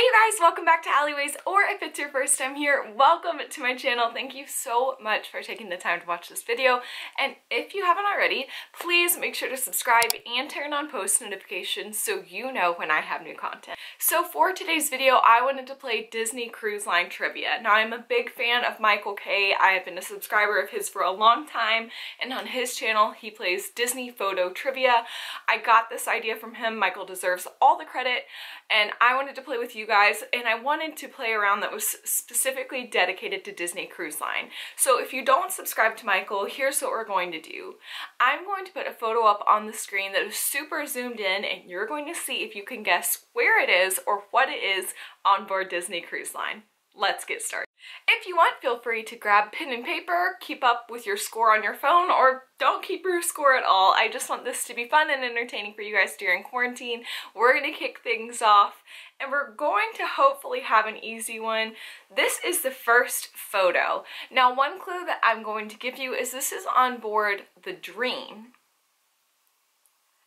Hey guys, welcome back to Alleyways, or if it's your first time here, welcome to my channel. Thank you so much for taking the time to watch this video, and if you haven't already, please make sure to subscribe and turn on post notifications so you know when I have new content. So for today's video, I wanted to play Disney Cruise Line trivia. Now I'm a big fan of Michael K. I have been a subscriber of his for a long time, and on his channel he plays Disney photo trivia. I got this idea from him. Michael deserves all the credit, and I wanted to play with you guys, and I wanted to play a round that was specifically dedicated to Disney Cruise Line. So if you don't subscribe to Michael, here's what we're going to do. I'm going to put a photo up on the screen that is super zoomed in, and you're going to see if you can guess where it is or what it is on board Disney Cruise Line. Let's get started. If you want, feel free to grab pen and paper, keep up with your score on your phone, or don't keep your score at all. I just want this to be fun and entertaining for you guys during quarantine. We're going to kick things off, and we're going to hopefully have an easy one. This is the first photo. Now, one clue that I'm going to give you is this is on board the Dream.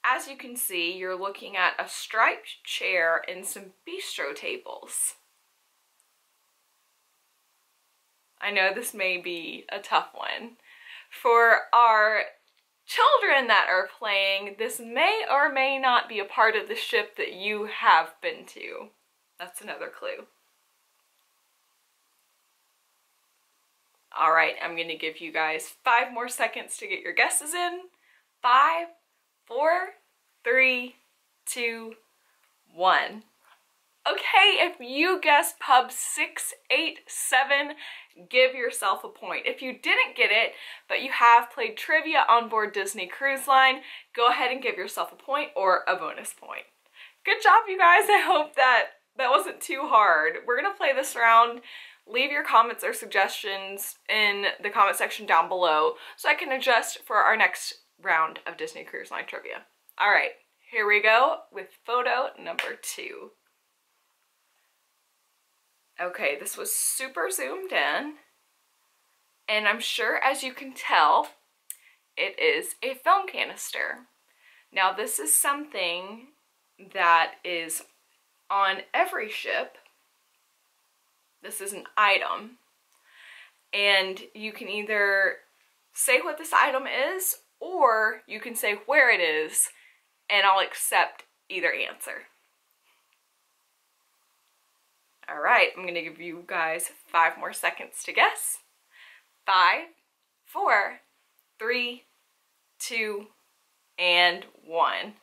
As you can see, you're looking at a striped chair and some bistro tables. I know this may be a tough one. For our children that are playing, this may or may not be a part of the ship that you have been to. That's another clue. Alright, I'm going to give you guys 5 more seconds to get your guesses in. 5, 4, 3, 2, 1. Okay, if you guessed pub 687, give yourself a point. If you didn't get it, but you have played trivia on board Disney Cruise Line, go ahead and give yourself a point or a bonus point. Good job, you guys. I hope that wasn't too hard. We're gonna play this round. Leave your comments or suggestions in the comment section down below so I can adjust for our next round of Disney Cruise Line trivia. All right, here we go with photo number 2. Okay, this was super zoomed in, and I'm sure as you can tell, it is a film canister. Now this is something that is on every ship. This is an item, and you can either say what this item is, or you can say where it is, and I'll accept either answer. Alright, I'm going to give you guys 5 more seconds to guess. 5, 4, 3, 2, and 1.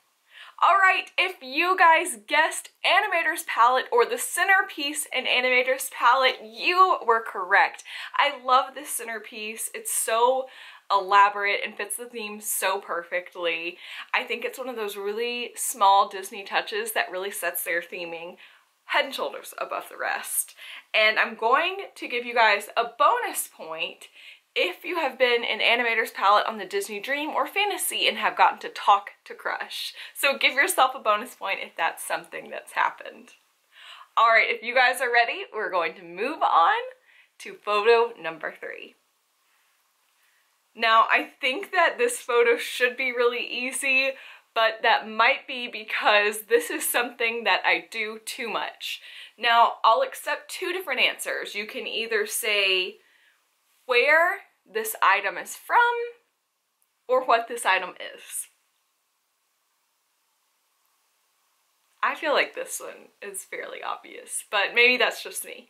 Alright, if you guys guessed Animators Palette or the centerpiece in Animators Palette, you were correct. I love this centerpiece. It's so elaborate and fits the theme so perfectly. I think it's one of those really small Disney touches that really sets their theming head and shoulders above the rest. And I'm going to give you guys a bonus point if you have been in Animators Palette on the Disney Dream or Fantasy and have gotten to talk to Crush. So give yourself a bonus point if that's something that's happened. Alright, if you guys are ready, we're going to move on to photo number 3. Now, I think that this photo should be really easy, but that might be because this is something that I do too much. Now, I'll accept 2 different answers. You can either say where this item is from or what this item is. I feel like this one is fairly obvious, but maybe that's just me.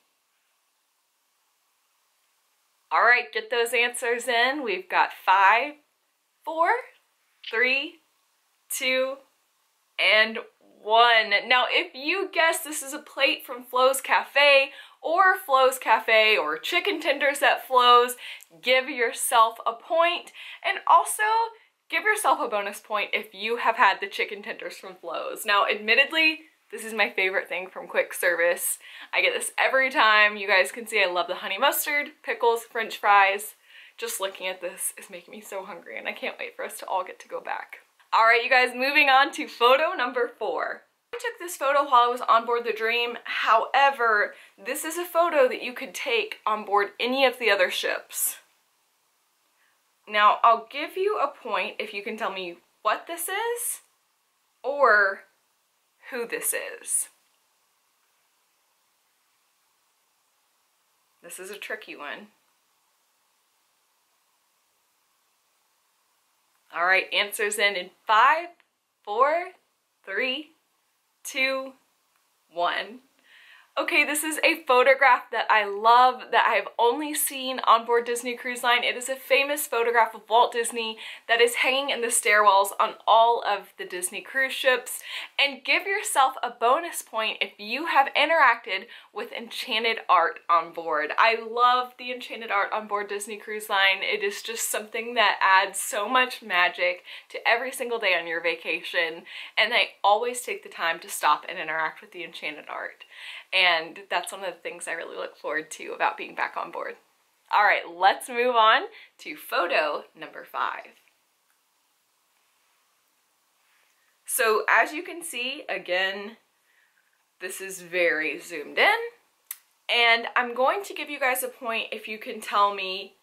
Alright, get those answers in. We've got 5, 4, 3, 2, and 1. Now, if you guess this is a plate from Flo's Cafe or Flo's Cafe or chicken tenders at Flo's, give yourself a point, and also give yourself a bonus point if you have had the chicken tenders from Flo's. Now, admittedly, this is my favorite thing from quick service. I get this every time. You guys can see I love the honey mustard, pickles, french fries. Just looking at this is making me so hungry, and I can't wait for us to all get to go back. Alright, you guys, moving on to photo number 4. I took this photo while I was on board the Dream. However, this is a photo that you could take on board any of the other ships. Now, I'll give you a point if you can tell me what this is or who this is. This is a tricky one. All right, answers in 5, 4, 3, 2, 1. Okay, this is a photograph that I love that I've only seen on board Disney Cruise Line. It is a famous photograph of Walt Disney that is hanging in the stairwells on all of the Disney cruise ships. And give yourself a bonus point if you have interacted with enchanted art on board. I love the enchanted art on board Disney Cruise Line. It is just something that adds so much magic to every single day on your vacation. And I always take the time to stop and interact with the enchanted art. And that's one of the things I really look forward to about being back on board. All right, let's move on to photo number 5. So as you can see, again, this is very zoomed in. And I'm going to give you guys a point if you can tell me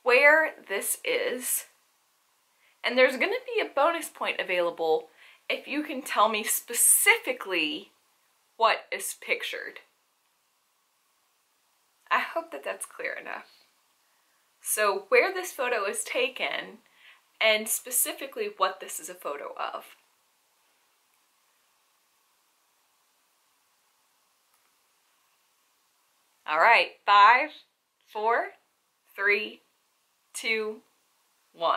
where this is. And there's going to be a bonus point available if you can tell me specifically what is pictured. I hope that that's clear enough. So where this photo is taken and specifically what this is a photo of. All right, 5, 4, 3, 2, 1.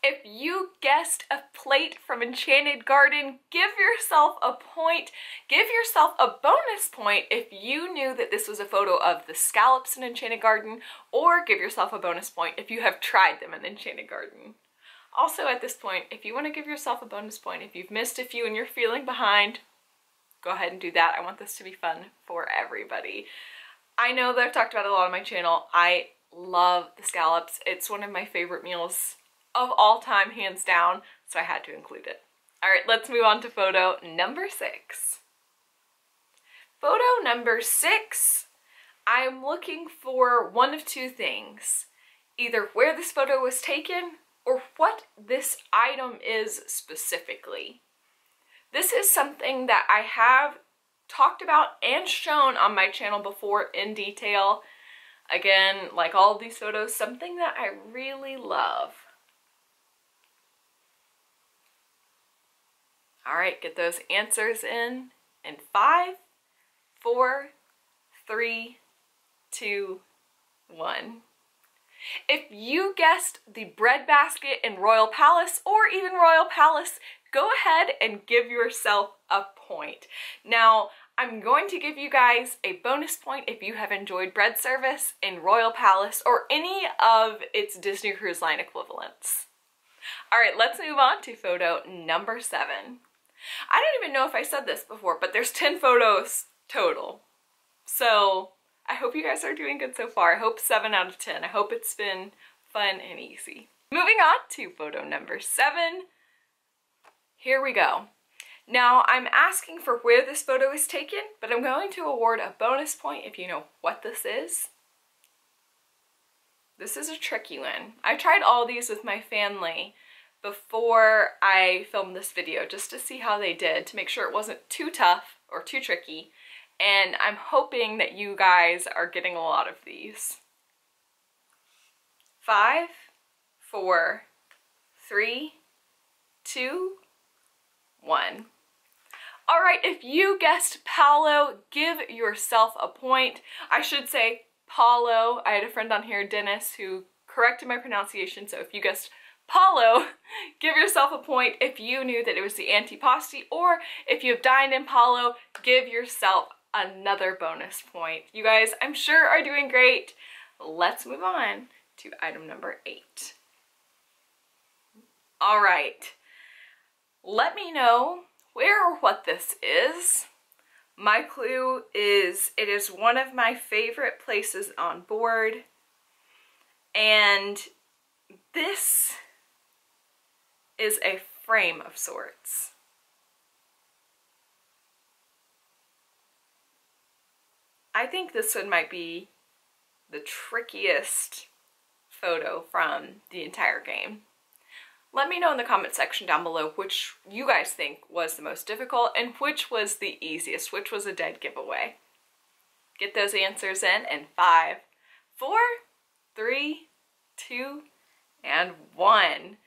If you guessed a plate from Enchanted Garden, give yourself a point. Give yourself a bonus point if you knew that this was a photo of the scallops in Enchanted Garden, or give yourself a bonus point if you have tried them in Enchanted Garden. Also at this point, if you want to give yourself a bonus point, if you've missed a few and you're feeling behind, go ahead and do that. I want this to be fun for everybody. I know that I've talked about it a lot on my channel. I love the scallops. It's one of my favorite meals of all time, hands down, so I had to include it. All right, let's move on to photo number 6. Photo number 6, I'm looking for one of two things. Either where this photo was taken or what this item is specifically. This is something that I have talked about and shown on my channel before in detail. Again, like all of these photos, something that I really love. All right, get those answers in 5, 4, 3, 2, 1. If you guessed the bread basket in Royal Palace or even Royal Palace, go ahead and give yourself a point. Now, I'm going to give you guys a bonus point if you have enjoyed bread service in Royal Palace or any of its Disney Cruise Line equivalents. All right, let's move on to photo number 7. I don't even know if I said this before, but there's 10 photos total. So I hope you guys are doing good so far. I hope 7 out of 10. I hope it's been fun and easy. Moving on to photo number 7. Here we go. Now I'm asking for where this photo is taken, but I'm going to award a bonus point if you know what this is. This is a tricky one. I tried all these with my family before I filmed this video just to see how they did, to make sure it wasn't too tough or too tricky, and I'm hoping that you guys are getting a lot of these. 5, 4, 3, 2, 1. All right, if you guessed Paolo, give yourself a point. I should say Paulo. I had a friend on here, Dennis, who corrected my pronunciation, so if you guessed Paulo, give yourself a point if you knew that it was the antipasti, or if you've dined in Paulo, give yourself another bonus point. You guys, I'm sure, are doing great. Let's move on to item number 8. All right, let me know where or what this is. My clue is it is one of my favorite places on board, and this is a frame of sorts. I think this one might be the trickiest photo from the entire game. Let me know in the comment section down below which you guys think was the most difficult and which was the easiest, which was a dead giveaway. Get those answers in 5, 4, 3, 2, and 1.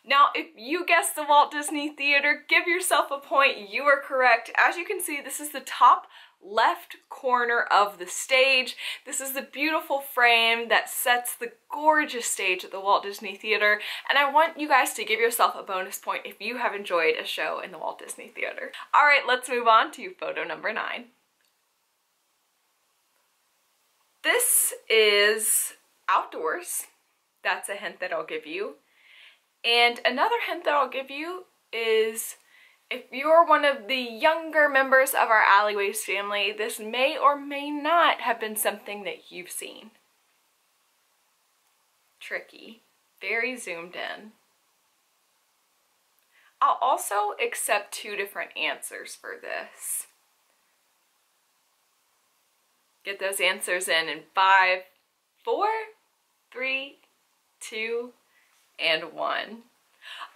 Now, if you guessed the Walt Disney Theater, give yourself a point. You are correct. As you can see, this is the top left corner of the stage. This is the beautiful frame that sets the gorgeous stage at the Walt Disney Theater, and I want you guys to give yourself a bonus point if you have enjoyed a show in the Walt Disney Theater. All right, let's move on to photo number 9. This is outdoors. That's a hint that I'll give you. And another hint that I'll give you is if you're one of the younger members of our Alleyways family, this may or may not have been something that you've seen. Tricky. Very zoomed in. I'll also accept 2 different answers for this. Get those answers in 5, 4, 3, 2, and 1.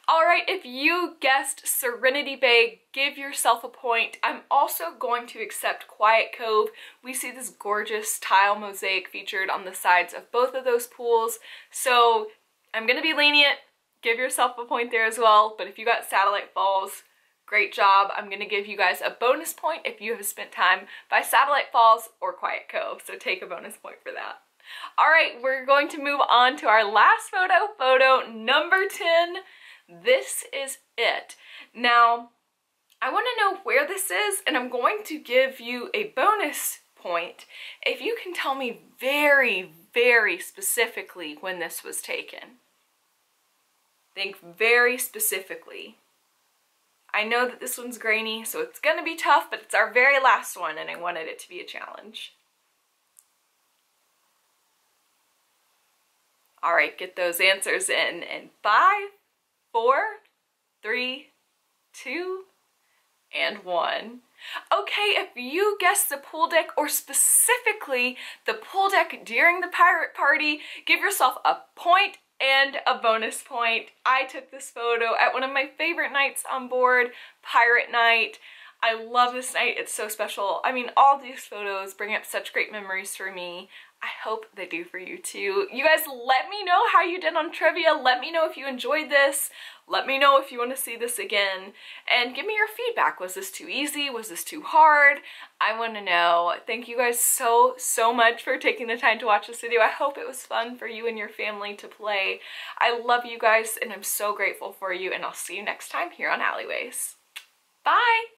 All right, if you guessed Serenity Bay, give yourself a point. I'm also going to accept Quiet Cove. We see this gorgeous tile mosaic featured on the sides of both of those pools, so I'm gonna be lenient. Give yourself a point there as well, but if you got Satellite Falls, great job. I'm gonna give you guys a bonus point if you have spent time by Satellite Falls or Quiet Cove, so take a bonus point for that. All right, we're going to move on to our last photo, photo number 10. This is it. Now, I want to know where this is, and I'm going to give you a bonus point if you can tell me very, very specifically when this was taken. Think very specifically. I know that this one's grainy, so it's going to be tough, but it's our very last one, and I wanted it to be a challenge. All right, get those answers in 5, 4, 3, 2, and 1. Okay, if you guessed the pool deck, or specifically the pool deck during the pirate party, give yourself a point and a bonus point. I took this photo at one of my favorite nights on board, Pirate Night. I love this night, it's so special. I mean, all these photos bring up such great memories for me. I hope they do for you too. You guys, let me know how you did on trivia. Let me know if you enjoyed this. Let me know if you want to see this again. And give me your feedback. Was this too easy? Was this too hard? I want to know. Thank you guys so much for taking the time to watch this video. I hope it was fun for you and your family to play. I love you guys and I'm so grateful for you, and I'll see you next time here on Alleyways. Bye!